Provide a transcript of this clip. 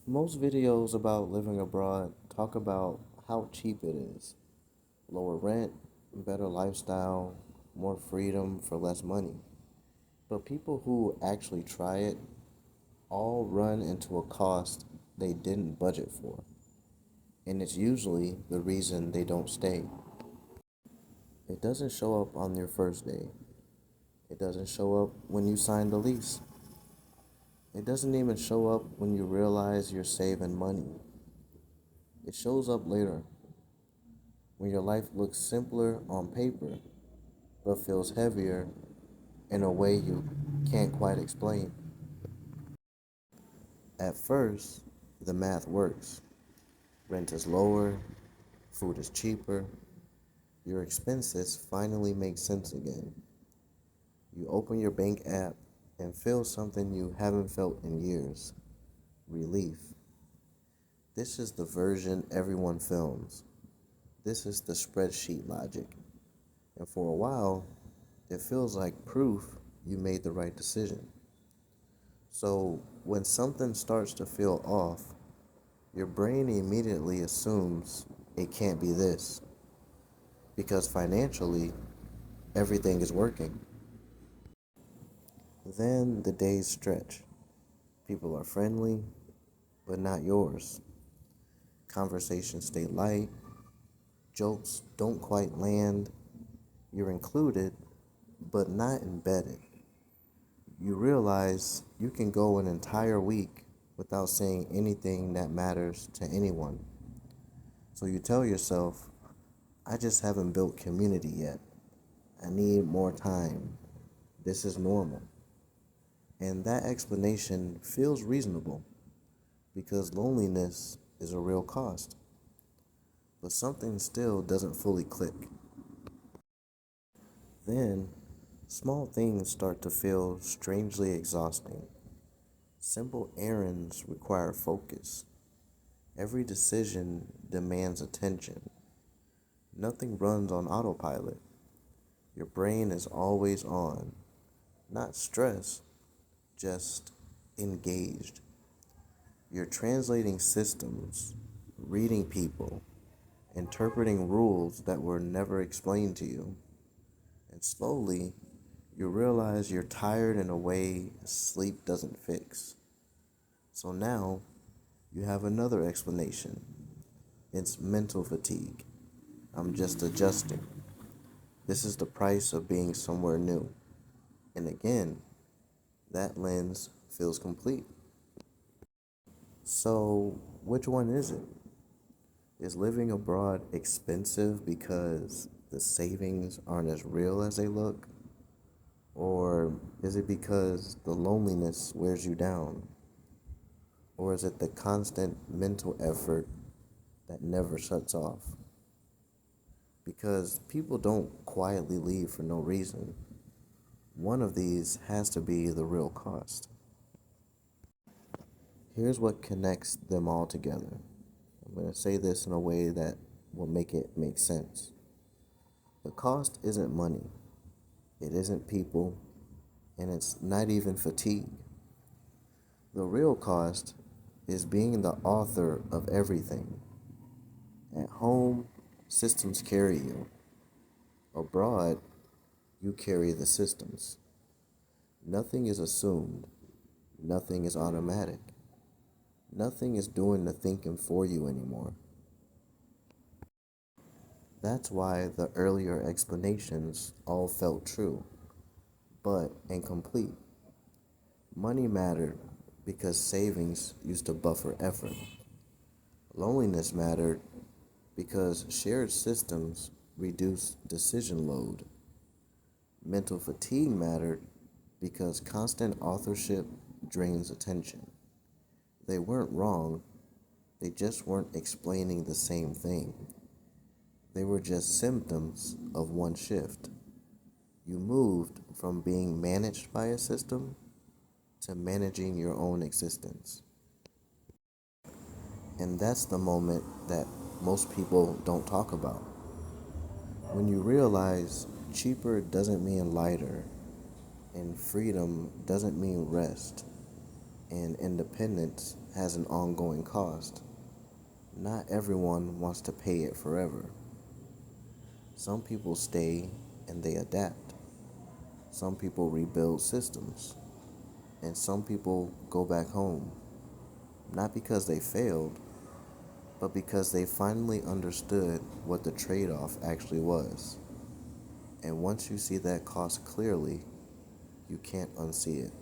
Most videos about living abroad talk about how cheap it is: lower rent, better lifestyle, more freedom for less money. But people who actually try it all run into a cost they didn't budget for, and it's usually the reason they don't stay. It doesn't show up on your first day. It doesn't show up when you sign the lease. It doesn't even show up when you realize you're saving money. It shows up later, when your life looks simpler on paper but feels heavier in a way you can't quite explain. At first, the math works. Rent is lower, food is cheaper, your expenses finally make sense again. You open your bank app and feel something you haven't felt in years: relief. This is the version everyone films. This is the spreadsheet logic. And for a while, it feels like proof you made the right decision. So when something starts to feel off, your brain immediately assumes it can't be this, because financially, everything is working. Then the days stretch. People are friendly, but not yours. Conversations stay light, jokes don't quite land, you're included, but not embedded. You realize you can go an entire week without saying anything that matters to anyone. So you tell yourself, I just haven't built community yet. I need more time. This is normal. And that explanation feels reasonable because loneliness is a real cost. But something still doesn't fully click. Then, small things start to feel strangely exhausting. Simple errands require focus. Every decision demands attention. Nothing runs on autopilot. Your brain is always on, not stressed, just engaged. You're translating systems, reading people, interpreting rules that were never explained to you. And slowly, you realize you're tired in a way sleep doesn't fix. So now, you have another explanation. It's mental fatigue. I'm just adjusting. This is the price of being somewhere new. And again, that lens feels complete. So, which one is it? Is living abroad expensive because the savings aren't as real as they look? Or is it because the loneliness wears you down? Or is it the constant mental effort that never shuts off? Because people don't quietly leave for no reason. One of these has to be the real cost. Here's what connects them all together. I'm going to say this in a way that will make it make sense. The cost isn't money, it isn't people, and it's not even fatigue. The real cost is being the author of everything. At home, systems carry you. Abroad, you carry the systems. Nothing is assumed. Nothing is automatic. Nothing is doing the thinking for you anymore. That's why the earlier explanations all felt true, but incomplete. Money mattered because savings used to buffer effort. Loneliness mattered because shared systems reduce decision load. Mental fatigue mattered because constant authorship drains attention. They weren't wrong, they just weren't explaining the same thing. They were just symptoms of one shift. You moved from being managed by a system to managing your own existence. And that's the moment that most people don't talk about. When you realize cheaper doesn't mean lighter, and freedom doesn't mean rest, and independence has an ongoing cost. Not everyone wants to pay it forever. Some people stay and they adapt. Some people rebuild systems. And some people go back home. Not because they failed, but because they finally understood what the trade off actually was. And once you see that cost clearly, you can't unsee it.